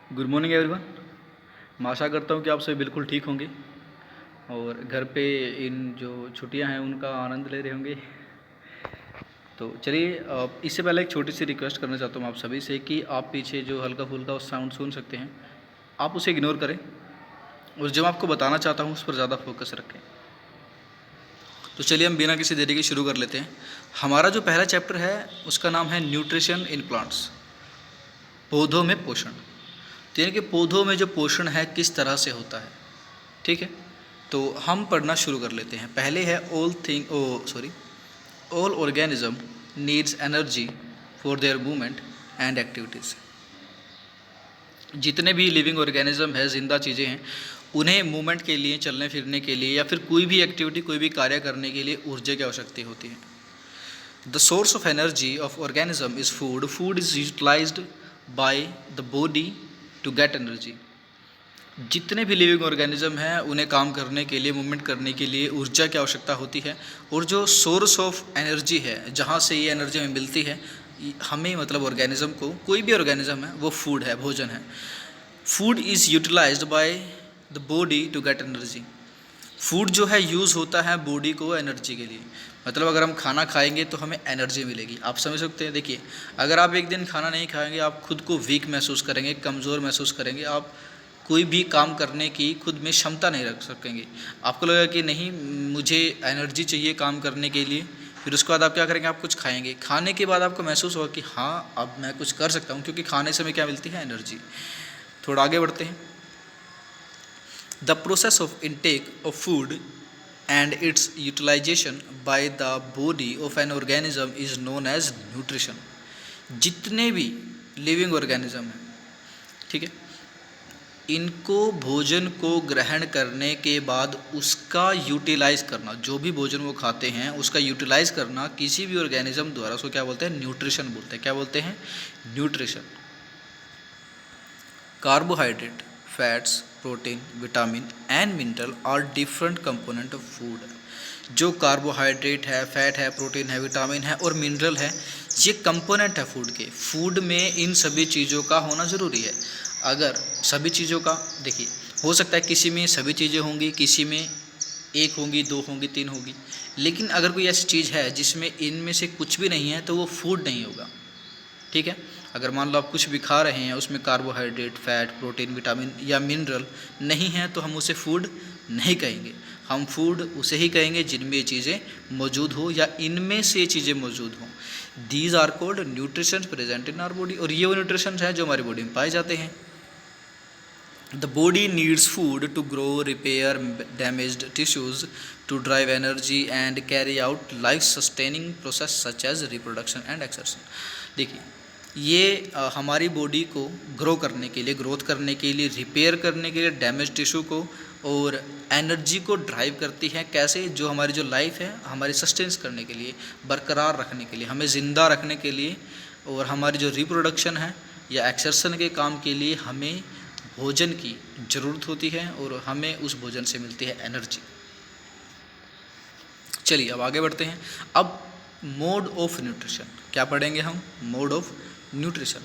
Good morning everyone. मैं आशा करता हूँ कि आप सभी बिल्कुल ठीक होंगे और घर पे इन जो छुट्टियां हैं उनका आनंद ले रहे होंगे। तो चलिए, इससे पहले एक छोटी सी रिक्वेस्ट करना चाहता हूँ आप सभी से कि आप पीछे जो हल्का फुल्का साउंड सुन सकते हैं, आप उसे इग्नोर करें और जो मैं आपको बताना चाहता हूँ उस पर ज़्यादा फोकस रखें। तो चलिए हम बिना किसी देरी के शुरू कर लेते हैं। हमारा जो पहला चैप्टर है उसका नाम है न्यूट्रिशन इन प्लांट्स, पौधों में पोषण। तो यानी कि पौधों में जो पोषण है किस तरह से होता है, ठीक है। तो हम पढ़ना शुरू कर लेते हैं। पहले है all organism needs energy for their movement and activities. जितने भी लिविंग ऑर्गेनिज्म है, जिंदा चीज़ें हैं, उन्हें मूवमेंट के लिए, चलने फिरने के लिए या फिर कोई भी एक्टिविटी, कोई भी कार्य करने के लिए ऊर्जा की आवश्यकता होती है। The source of energy of organism is food. Food is utilized by the body to get energy. जितने भी लिविंग ऑर्गेनिज्म हैं उन्हें काम करने के लिए, मूवमेंट करने के लिए ऊर्जा की आवश्यकता होती है। और जो सोर्स ऑफ एनर्जी है, जहाँ से ये एनर्जी हमें मिलती है, हमें मतलब ऑर्गेनिज्म को, कोई भी ऑर्गेनिज्म है, वो फूड है, भोजन है। Food is utilized by the body to get energy. Food जो है यूज़ होता है बॉडी को एनर्जी के लिए। मतलब अगर हम खाना खाएंगे तो हमें एनर्जी मिलेगी। आप समझ सकते हैं। देखिए, अगर आप एक दिन खाना नहीं खाएंगे, आप खुद को वीक महसूस करेंगे, कमज़ोर महसूस करेंगे, आप कोई भी काम करने की खुद में क्षमता नहीं रख सकेंगे। आपको लगेगा कि नहीं, मुझे एनर्जी चाहिए काम करने के लिए। फिर उसके बाद आप क्या करेंगे, आप कुछ खाएंगे। खाने के बाद आपको महसूस होगा कि हाँ, अब मैं कुछ कर सकता हूँ, क्योंकि खाने से हमें क्या मिलती है, एनर्जी। थोड़ा आगे बढ़ते हैं। The process of intake of food and its utilization by the body of an organism is known as nutrition. जितने भी लिविंग ऑर्गेनिज्म हैं, ठीक है, इनको भोजन को ग्रहण करने के बाद उसका यूटिलाइज करना, जो भी भोजन वो खाते हैं उसका यूटिलाइज करना किसी भी ऑर्गेनिज्म द्वारा, उसको क्या बोलते हैं, न्यूट्रिशन बोलते हैं। क्या बोलते हैं, nutrition. Carbohydrate, fats, protein, vitamin and mineral are different component of food. जो कार्बोहाइड्रेट है, फैट है, प्रोटीन है, विटामिन है और मिनरल है, ये कंपोनेंट है फूड के। फूड में इन सभी चीज़ों का होना ज़रूरी है। अगर सभी चीज़ों का, देखिए, हो सकता है किसी में सभी चीज़ें होंगी, किसी में एक होंगी, दो होंगी, तीन होगी, लेकिन अगर कोई ऐसी चीज़ है जिसमें इनमें से कुछ भी नहीं है तो वो फूड नहीं होगा, ठीक है। अगर मान लो आप कुछ भी खा रहे हैं, उसमें कार्बोहाइड्रेट, फैट, प्रोटीन, विटामिन या मिनरल नहीं है, तो हम उसे फूड नहीं कहेंगे। हम फूड उसे ही कहेंगे जिनमें ये चीज़ें मौजूद हो या इनमें से चीज़ें मौजूद हों। These are called nutrition present in our body. और ये वो न्यूट्रिशन है जो हमारी बॉडी में पाए जाते हैं। The body needs food to grow, repair damaged tissues, to drive energy and carry out life sustaining process such as reproduction and exertion. देखिए, ये हमारी बॉडी को ग्रो करने के लिए, ग्रोथ करने के लिए, रिपेयर करने के लिए डैमेज टिश्यू को और एनर्जी को ड्राइव करती है। कैसे, जो हमारी जो लाइफ है, हमारी सस्टेंस करने के लिए, बरकरार रखने के लिए, हमें ज़िंदा रखने के लिए, और हमारी जो रिप्रोडक्शन है या एक्सर्शन के काम के लिए हमें भोजन की ज़रूरत होती है और हमें उस भोजन से मिलती है एनर्जी। चलिए अब आगे बढ़ते हैं। अब मोड ऑफ न्यूट्रिशन क्या पढ़ेंगे हम, मोड ऑफ न्यूट्रिशन।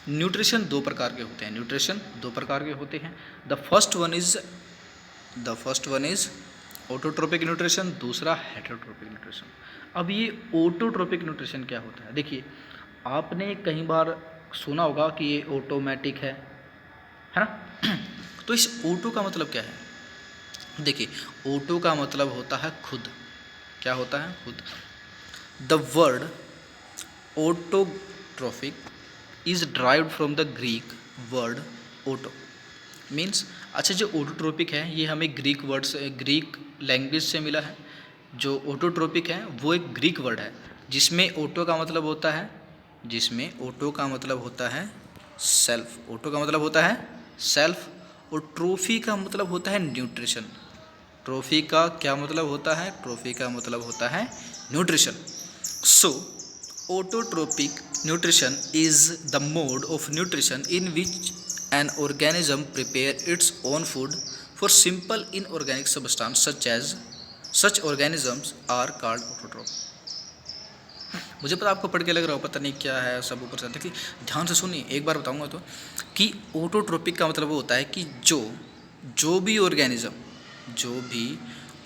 न्यूट्रिशन दो प्रकार के होते हैं। न्यूट्रिशन दो प्रकार के होते हैं। The first one is autotrophic nutrition, दूसरा हेटेरोट्रोपिक न्यूट्रिशन। अब ये ऑटोट्रोपिक न्यूट्रिशन क्या होता है, देखिए, आपने कई बार सुना होगा कि ये ऑटोमेटिक है ना। तो इस ऑटो का मतलब क्या है, देखिए, ऑटो का मतलब होता है खुद। क्या होता है, खुद। The word autotrophic is derived from the Greek word auto means, अच्छा, जो ऑटोट्रोपिक है ये हमें ग्रीक वर्ड से, ग्रीक लैंग्वेज से मिला है। जो ऑटोट्रोपिक है वो एक ग्रीक वर्ड है जिसमें ऑटो का मतलब होता है, सेल्फ। ऑटो का मतलब होता है सेल्फ, और ट्रोफी का मतलब होता है न्यूट्रिशन। ट्रोफी का क्या मतलब होता है, ट्रोफी का मतलब होता है nutrition. So autotrophic nutrition is the mode of nutrition in which an organism prepare its own food for simple inorganic substance such organisms are called autotroph। मुझे पता आपको पढ़ के लग रहा हो पता नहीं क्या है सब ऊपर से, देखिए ध्यान से सुनिए, एक बार बताऊंगा तो, कि ऑटोट्रोपिक का मतलब वो होता है कि जो भी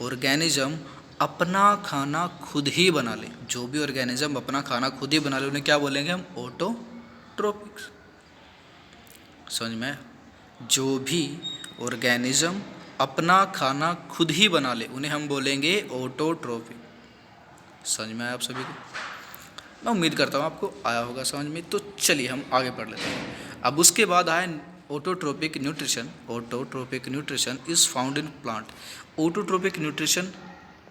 ऑर्गेनिज्म अपना खाना खुद ही बना ले, जो भी ऑर्गेनिज्म अपना खाना खुद ही बना ले, उन्हें क्या बोलेंगे हम? ऑटोट्रोपिक्स। समझ में आया? जो भी ऑर्गेनिज्म अपना खाना खुद ही बना ले उन्हें हम बोलेंगे ऑटोट्रोपिक। समझ में आया आप सभी को? मैं उम्मीद करता हूँ आपको आया होगा समझ में। तो चलिए हम आगे पढ़ लेते हैं। अब उसके बाद आए autotrophic nutrition. Autotrophic nutrition is found in plant. Autotrophic nutrition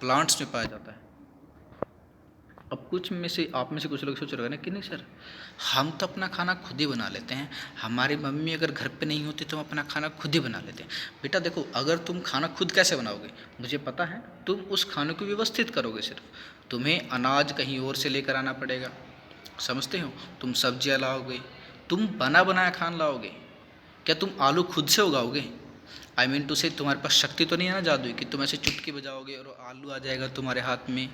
plants में पाया जाता है। अब कुछ में से आप में से कुछ लोग सोच रहे हैं ना कि नहीं सर, हम तो अपना खाना खुद ही बना लेते हैं, हमारी मम्मी अगर घर पे नहीं होती तो हम अपना खाना खुद ही बना लेते हैं। बेटा देखो, अगर तुम खाना खुद कैसे बनाओगे मुझे पता है, तुम उस खाने को व्यवस्थित करोगे। सिर्फ तुम्हें अनाज कहीं और से लेकर आना पड़ेगा, समझते हो? तुम सब्जियां लाओगे, तुम बना बनाया खाना लाओगे। क्या तुम आलू खुद से उगाओगे? आई मीन टू से, तुम्हारे पास शक्ति तो नहीं है ना जादुई कि तुम ऐसे चुटकी बजाओगे और आलू आ जाएगा तुम्हारे हाथ में,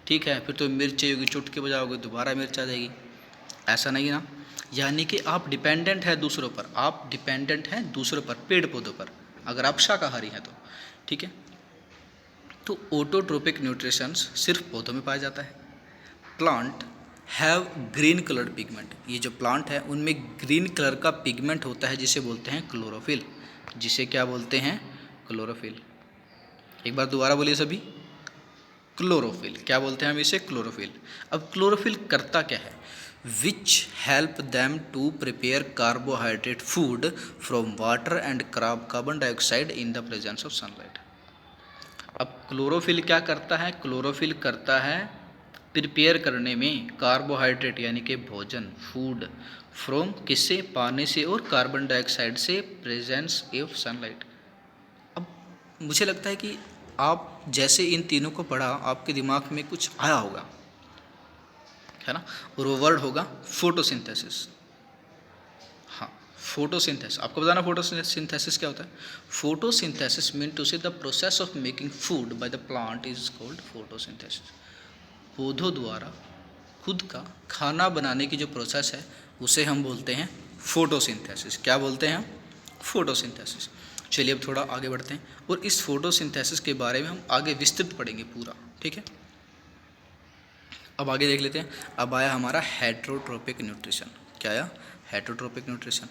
ठीक है? फिर तो मिर्च चाहिए होगी, चुटकी बजाओगे दोबारा मिर्च आ जाएगी, ऐसा नहीं ना। यानी कि आप डिपेंडेंट है दूसरों पर, आप डिपेंडेंट हैं दूसरों पर, पेड़ पौधों पर, अगर आप शाकाहारी हैं तो, ठीक है? तो ऑटोट्रोपिक न्यूट्रिशंस सिर्फ पौधों में पाया जाता है। Plant have green coloured pigment. ये जो प्लांट है उनमें ग्रीन कलर का पिगमेंट होता है जिसे बोलते हैं क्लोरोफिल। जिसे क्या बोलते हैं? क्लोरोफिल। एक बार दोबारा बोलिए सभी, क्लोरोफिल। क्या बोलते हैं हम इसे? क्लोरोफिल। अब क्लोरोफिल करता क्या है? Which help them to prepare carbohydrate food from water and carbon dioxide in the presence of sunlight. अब क्लोरोफिल क्या करता है? क्लोरोफिल करता है प्रिपेयर करने में कार्बोहाइड्रेट यानी कि भोजन, फूड, फ्रॉम किससे? पानी से और कार्बन डाइऑक्साइड से, प्रेजेंस ऑफ सनलाइट। अब मुझे लगता है कि आप जैसे इन तीनों को पढ़ा आपके दिमाग में कुछ आया होगा, है ना? और वो वर्ड होगा फोटोसिंथेसिस। हाँ, फोटोसिंथेसिस। आपको बताना फोटोसिंथेसिस क्या होता है? फोटोसिंथेसिस मीन टू से the process of making food by the plant is called photosynthesis. पौधों द्वारा खुद का खाना बनाने की जो प्रोसेस है उसे हम बोलते हैं फोटोसिंथेसिस। क्या बोलते हैं हम? फोटोसिंथेसिस। चलिए अब थोड़ा आगे बढ़ते हैं और इस फोटोसिंथेसिस के बारे में हम आगे विस्तृत पढ़ेंगे पूरा, ठीक है? अब आगे देख लेते हैं। अब आया हमारा हेटरोट्रोपिक न्यूट्रिशन। क्या आया? Heterotrophic nutrition.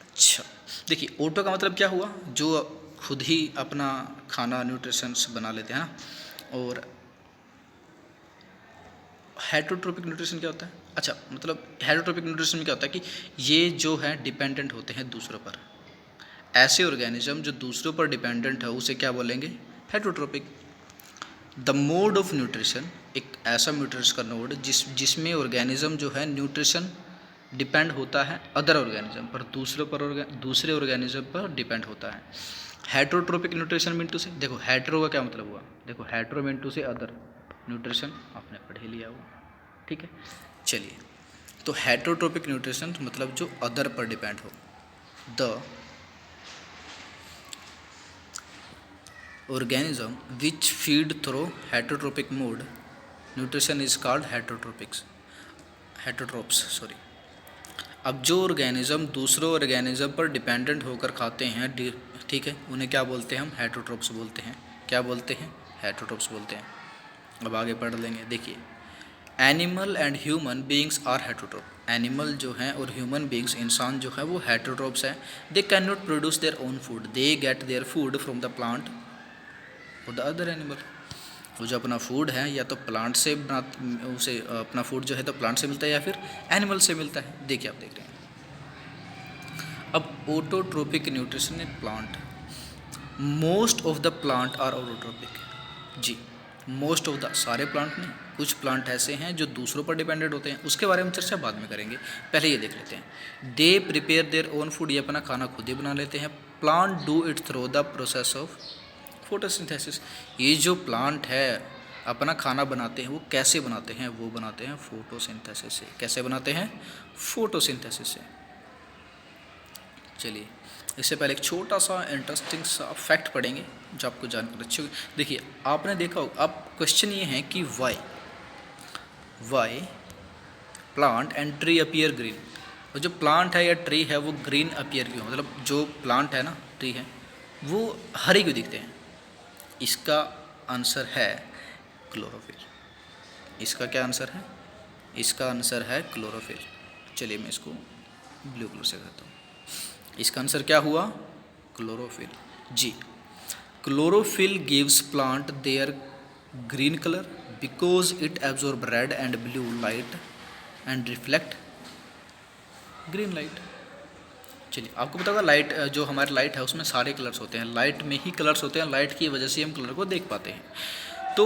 अच्छा देखिए, ऑटो का मतलब क्या हुआ? जो खुद ही अपना खाना न्यूट्रिशंस बना लेते हैं ना। और हेटरोट्रोपिक न्यूट्रिशन क्या होता है? अच्छा मतलब हेटरोट्रोपिक न्यूट्रिशन में क्या होता है कि ये जो है डिपेंडेंट होते हैं दूसरों पर। ऐसे ऑर्गेनिज्म जो दूसरों पर डिपेंडेंट है उसे क्या बोलेंगे? Heterotrophic. The mode of nutrition, एक ऐसा न्यूट्रिशन का नोड जिसमें ऑर्गेनिज्म जो है न्यूट्रिशन डिपेंड होता है अदर ऑर्गेनिज्म पर, दूसरे ऑर्गेनिज्म पर डिपेंड होता है। हेटरोट्रोपिक न्यूट्रिशन मिनटू से, देखो हेटरो का क्या मतलब हुआ? देखो हेटरो मिनटू से अदर, न्यूट्रिशन आपने पढ़ ही लिया हुआ, ठीक है? चलिए, तो हेटरोट्रोपिक न्यूट्रिशन मतलब जो अदर पर डिपेंड हो। The organism which feed through heterotropic mode nutrition is called heterotrophs sorry। अब जो ऑर्गेनिज्म दूसरों ऑर्गेनिज्म पर डिपेंडेंट होकर खाते हैं, ठीक है, उन्हें क्या बोलते हैं हम? हेटरोट्रोप्स बोलते हैं। क्या बोलते हैं? हेटरोट्रोप्स बोलते हैं। अब आगे पढ़ लेंगे। देखिए, animal and human beings are heterotroph. Animal जो हैं और ह्यूमन बीइंग्स, इंसान जो है वो हेटरोट्रोप्स हैं। They can not produce their own food, they get their food from the plant और द अदर एनिमल। वो जो अपना फूड है या तो प्लांट से उसे अपना फूड जो है तो प्लांट से मिलता है या फिर एनिमल से मिलता है। देखिए आप देख रहे हैं। अब autotropic nutrition in plant, most of the plant are autotropic. जी, मोस्ट ऑफ द, सारे प्लांट नहीं, कुछ प्लांट ऐसे हैं जो दूसरों पर डिपेंडेंट होते हैं, उसके बारे में चर्चा बाद में करेंगे, पहले ये देख लेते हैं। They prepare their own food, ये अपना खाना खुद ही बना लेते हैं। Plant do it through the process of photosynthesis. ये जो प्लांट है अपना खाना बनाते हैं, वो कैसे बनाते हैं? वो बनाते हैं फोटोसिंथेसिस से। कैसे बनाते हैं? फोटोसिंथेसिस से। चलिए, इससे पहले एक छोटा सा इंटरेस्टिंग सा फैक्ट पढ़ेंगे जो आपको जानकर अच्छी होगी। देखिए, आपने देखा होगा, अब क्वेश्चन ये है कि why plant and tree appear green. और जो प्लांट है या ट्री है वो ग्रीन अपीयर क्यों, मतलब जो प्लांट है ना, ट्री है, वो हरे क्यों दिखते हैं? इसका आंसर है क्लोरोफिल। इसका क्या आंसर है? इसका आंसर है क्लोरोफिल। चलिए मैं इसको ब्लू कलर से करता हूँ। इसका आंसर क्या हुआ? क्लोरोफिल। जी, chlorophyll gives plant their green colour because it absorb red and blue light and reflect green light. चलिए, आपको पता होगा लाइट, जो हमारी लाइट है उसमें सारे कलर्स होते हैं, लाइट में ही कलर्स होते हैं, लाइट की वजह से हम कलर को देख पाते हैं। तो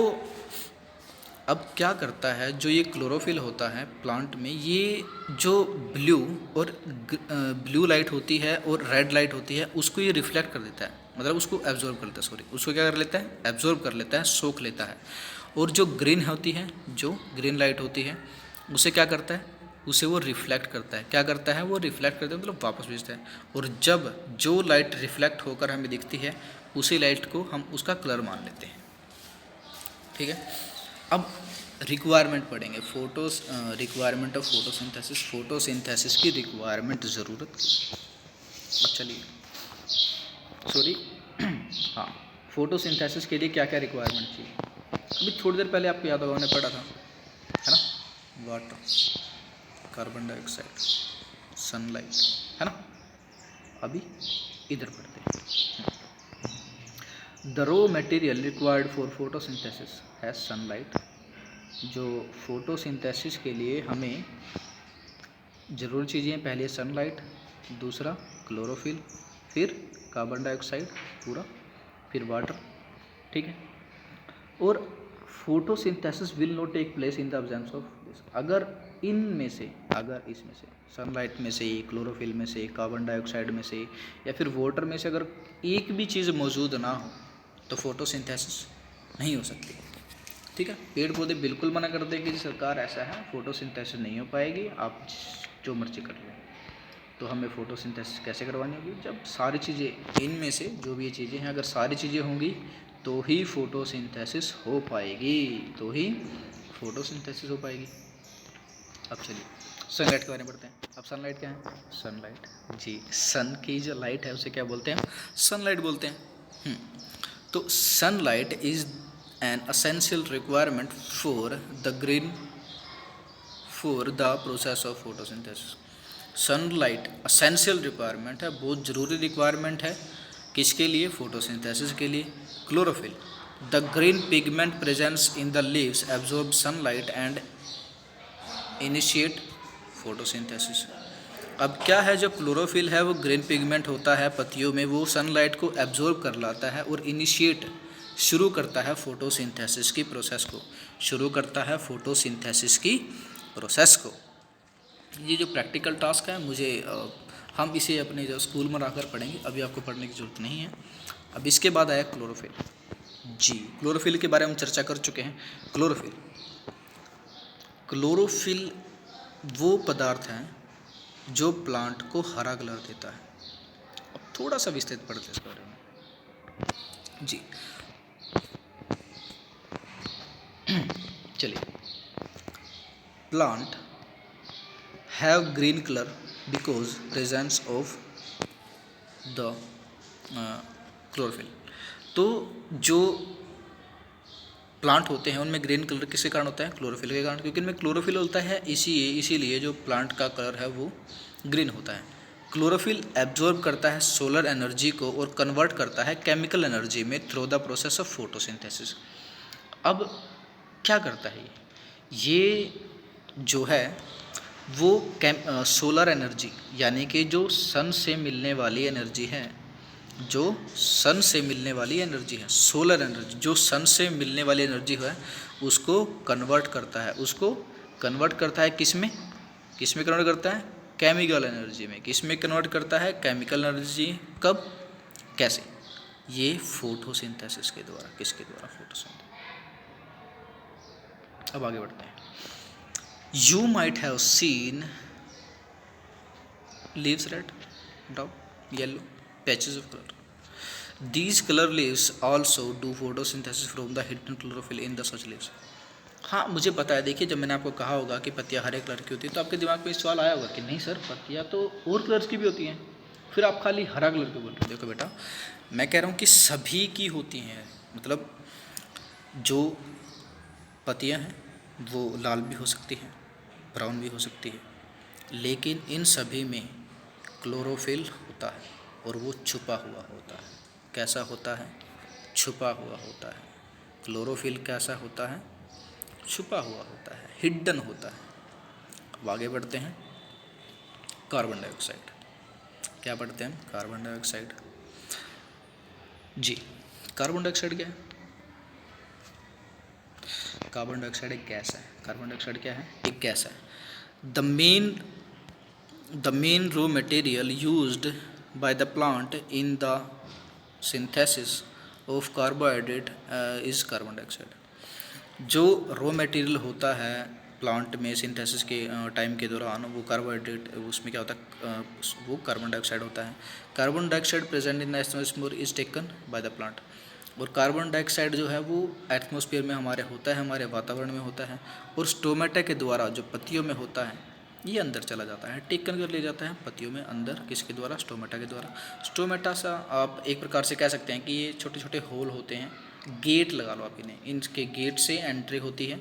अब क्या करता है, जो ये क्लोरोफिल होता है प्लांट में, ये जो ब्लू और ब्लू लाइट होती है और रेड लाइट होती है उसको ये रिफ्लेक्ट कर देता है, मतलब उसको एब्जॉर्ब कर लेता है, सॉरी, उसको क्या कर लेता है? एब्जॉर्ब कर लेता है, सोख लेता है। और जो ग्रीन होती है, जो ग्रीन लाइट होती है, उसे क्या करता है? उसे वो रिफ्लेक्ट करता है। क्या करता है? वो रिफ्लेक्ट करता है, मतलब वापस भेजता है। और जब जो लाइट रिफ्लेक्ट होकर हमें दिखती है, उसी लाइट को हम उसका कलर मान लेते हैं। ठीक है, अब रिक्वायरमेंट पढ़ेंगे, रिक्वायरमेंट ऑफ फोटोसिंथेसिस। फोटोसिंथेसिस की रिक्वायरमेंट, ज़रूरत। अब चलिए, सॉरी, हाँ, फोटोसिंथेसिस के लिए क्या क्या रिक्वायरमेंट चाहिए? अभी थोड़ी देर पहले आपको याद होगा, हमने पढ़ा था, है ना, वाटर, कार्बन डाइऑक्साइड, सनलाइट, है ना। अभी इधर पढ़ते हैं। The raw material required for photosynthesis है सनलाइट। जो फोटोसिंथेसिस के लिए हमें ज़रूरी चीज़ें, पहले सनलाइट, दूसरा क्लोरोफिल, फिर कार्बन डाइऑक्साइड पूरा, फिर वाटर। ठीक है, और photosynthesis will not take place in the absence of this. अगर इनमें से, अगर इसमें से, सनलाइट में से, क्लोरोफिल में से, कार्बन डाइऑक्साइड में से, या फिर वाटर में से अगर एक भी चीज़ मौजूद ना हो तो फोटोसिंथेसिस नहीं हो सकती। ठीक है, पेड़ पौधे बिल्कुल मना कर दें कि सरकार ऐसा है, फोटोसिंथेसिस नहीं हो पाएगी, आप जो मर्जी कर लें। तो हमें फोटोसिंथेसिस कैसे करवानी होगी? जब सारी चीज़ें, इनमें से जो भी ये चीज़ें हैं, अगर सारी चीज़ें होंगी तो ही फोटोसिंथेसिस हो पाएगी, तो ही फोटोसिंथेसिस हो पाएगी। अब चलिए सनलाइट के बारे में पढ़ते हैं। अब सनलाइट क्या है? सनलाइट, जी, सन की जो लाइट है उसे क्या बोलते हैं? सनलाइट बोलते हैं। तो sunlight is an essential requirement for the process of photosynthesis. Sunlight essential requirement है, बहुत ज़रूरी रिक्वायरमेंट है, किसके लिए? फोटोसिंथेसिस के लिए। Chlorophyll, the green pigment presence in the leaves absorb sunlight and initiate photosynthesis. अब क्या है, जो क्लोरोफिल है वो ग्रीन पिगमेंट होता है पत्तियों में, वो सनलाइट को एब्जॉर्ब कर लाता है और इनिशिएट, शुरू करता है फोटोसिंथेसिस की प्रोसेस को, शुरू करता है फोटोसिंथेसिस की प्रोसेस को। ये जो प्रैक्टिकल टास्क है, मुझे हम इसे अपने जो स्कूल में आकर पढ़ेंगे, अभी आपको पढ़ने की ज़रूरत नहीं है। अब इसके बाद आया क्लोरोफिल। जी, क्लोरोफिल के बारे में चर्चा कर चुके हैं। क्लोरोफिल वो पदार्थ हैं जो प्लांट को हरा कलर देता है। अब थोड़ा सा विस्तृत पढ़ते हैं इस बारे में। जी, चलिए, plant have green colour because presence of the chlorophyll. तो जो प्लांट होते हैं उनमें ग्रीन कलर किसके कारण होता है? क्लोरोफिल के कारण, क्योंकि इनमें क्लोरोफिल होता है, इसीलिए जो प्लांट का कलर है वो ग्रीन होता है। क्लोरोफिल एब्जॉर्ब करता है सोलर एनर्जी को और कन्वर्ट करता है केमिकल एनर्जी में through the process of photosynthesis. अब क्या करता है ये जो है वो सोलर एनर्जी, यानी कि जो सन से मिलने वाली एनर्जी है, जो सन से मिलने वाली एनर्जी है, सोलर एनर्जी, जो सन से मिलने वाली एनर्जी है उसको कन्वर्ट करता है, उसको कन्वर्ट करता है किस में कन्वर्ट करता है? केमिकल एनर्जी में। किस में कन्वर्ट करता है? Chemical energy. कब, कैसे? ये फोटोसिंथेसिस के द्वारा। किसके द्वारा? फोटोसिंथेसिस। अब आगे बढ़ते हैं। You might have seen leaves red, doubt yellow, patches of color. These color leaves also do photosynthesis from the hidden chlorophyll in the such leaves. हाँ मुझे पता है। देखिए जब मैंने आपको कहा होगा कि पत्तियाँ हरे कलर की होती है तो आपके दिमाग में इस सवाल आया होगा कि नहीं सर पत्तियाँ तो और कलर्स की भी होती हैं, फिर आप खाली हरा कलर क्यों बोल रहे हो। देखो बेटा मैं कह रहा हूँ कि सभी की होती हैं, मतलब जो पत्तियाँ हैं वो लाल भी हो सकती हैं, ब्राउन भी हो सकती है, लेकिन इन सभी में क्लोरोफिल होता है और वो छुपा हुआ होता है। कैसा होता है? छुपा हुआ होता है। क्लोरोफिल कैसा होता है? छुपा हुआ होता है, हिडन होता है। अब आगे बढ़ते हैं। कार्बन डाइऑक्साइड, क्या पढ़ते हैं? Carbon dioxide. जी, कार्बन डाइऑक्साइड क्या है? कार्बन डाइऑक्साइड एक गैस है। कार्बन डाइऑक्साइड क्या है? एक गैस है। The main raw material used by the plant in the synthesis of carbohydrate is carbon dioxide। जो रॉ मटेरियल होता है प्लांट में सिंथेसिस के टाइम के दौरान, वो कार्बोहाइड्रेट, उसमें क्या होता है, वो कार्बन डाइऑक्साइड होता है। Carbon dioxide present in the atmosphere is taken by the plant. और कार्बन डाइऑक्साइड जो है वो एटमॉस्फेयर में हमारे होता है, हमारे वातावरण में होता है, और स्टोमेटा के द्वारा जो पत्तियों में होता है ये अंदर चला जाता है, टेकन कर ले जाता है पत्तियों में अंदर। किसके द्वारा? स्टोमेटा के द्वारा। स्टोमेटा सा आप एक प्रकार से कह सकते हैं कि ये छोटे छोटे होल होते हैं, गेट लगा लो आप इन्हें, इनके गेट से एंट्री होती है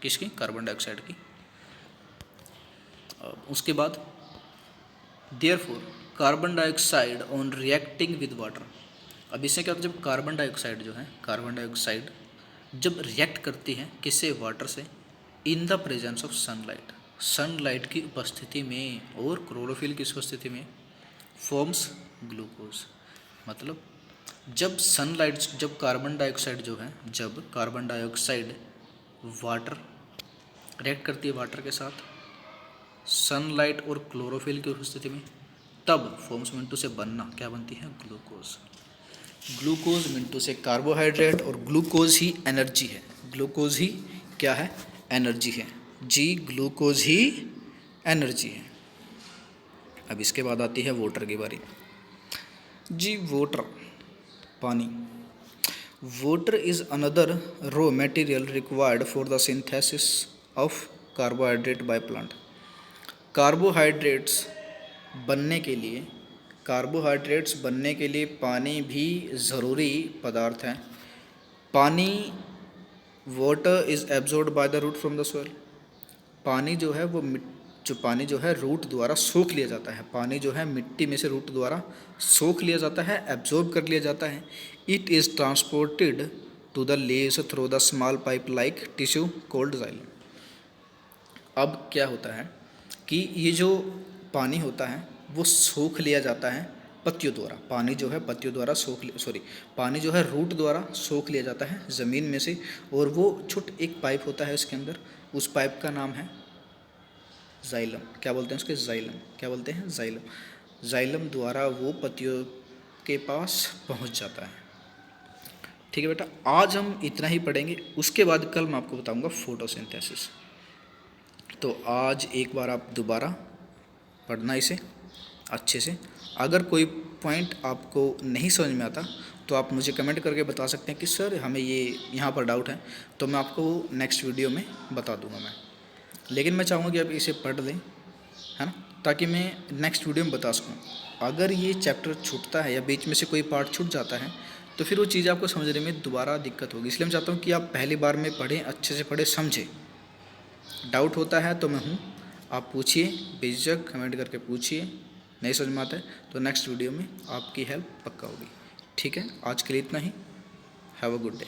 किसकी? कार्बन डाइऑक्साइड की। उसके बाद therefore carbon dioxide on reacting with water. अब इससे क्या होता है, जब कार्बन डाइऑक्साइड जो है, कार्बन डाइऑक्साइड जब रिएक्ट करती है किससे? वाटर से, इन the presence of sunlight, sunlight की उपस्थिति में और क्लोरोफिल की उपस्थिति में, फॉर्म्स ग्लूकोज। मतलब जब कार्बन डाइऑक्साइड जो है, जब कार्बन डाइऑक्साइड वाटर रिएक्ट करती है वाटर के साथ, सनलाइट और क्लोरोफिल की उपस्थिति में, तब फॉर्म्स मिंटू से बनना क्या बनती है? ग्लूकोज। ग्लूकोज मिंटू से कार्बोहाइड्रेट, और ग्लूकोज ही एनर्जी है। ग्लूकोज ही क्या है? एनर्जी है। जी, ग्लूकोज ही एनर्जी है। अब इसके बाद आती है वाटर की बारी। जी, वाटर, पानी। Water is another raw material required for the synthesis of carbohydrate by plant. Carbohydrates बनने के लिए पानी भी ज़रूरी पदार्थ है। पानी, water is absorbed by the root from the soil. पानी जो है वो पानी जो है रूट द्वारा सोख लिया जाता है। पानी जो है मिट्टी में से रूट द्वारा सोख लिया जाता है, एब्जॉर्ब कर लिया जाता है। It is transported to the leaves through the small pipe like tissue called xylem. अब क्या होता है कि ये जो पानी होता है वो सोख लिया जाता है पत्तियों द्वारा। पानी जो है पत्तियों द्वारा पानी जो है रूट द्वारा सोख लिया जाता है ज़मीन में से, और वो एक पाइप होता है इसके अंदर, उस पाइप का नाम है जाइलम। क्या बोलते हैं उसके? जाइलम। क्या बोलते हैं? जाइलम। जाइलम द्वारा वो पत्तियों के पास पहुंच जाता है। ठीक है बेटा, आज हम इतना ही पढ़ेंगे, उसके बाद कल मैं आपको बताऊंगा फोटोसिंथेसिस। तो आज एक बार आप दोबारा पढ़ना इसे अच्छे से। अगर कोई पॉइंट आपको नहीं समझ में आता तो आप मुझे कमेंट करके बता सकते हैं कि सर हमें ये यहाँ पर डाउट है, तो मैं आपको नेक्स्ट वीडियो में बता दूंगा मैं। लेकिन मैं चाहूँगा कि आप इसे पढ़ लें, है ना, ताकि मैं नेक्स्ट वीडियो में बता सकूँ। अगर ये चैप्टर छूटता है या बीच में से कोई पार्ट छूट जाता है तो फिर वो चीज़ आपको समझने में दोबारा दिक्कत होगी। इसलिए मैं चाहता हूँ कि आप पहली बार में पढ़ें, अच्छे से पढ़ें, समझें। डाउट होता है तो मैं हूँ, आप पूछिए, बेझिझक कमेंट करके पूछिए। नहीं समझ में आता है तो नेक्स्ट वीडियो में आपकी हेल्प पक्का होगी। ठीक है, आज के लिए इतना ही। Have a good day.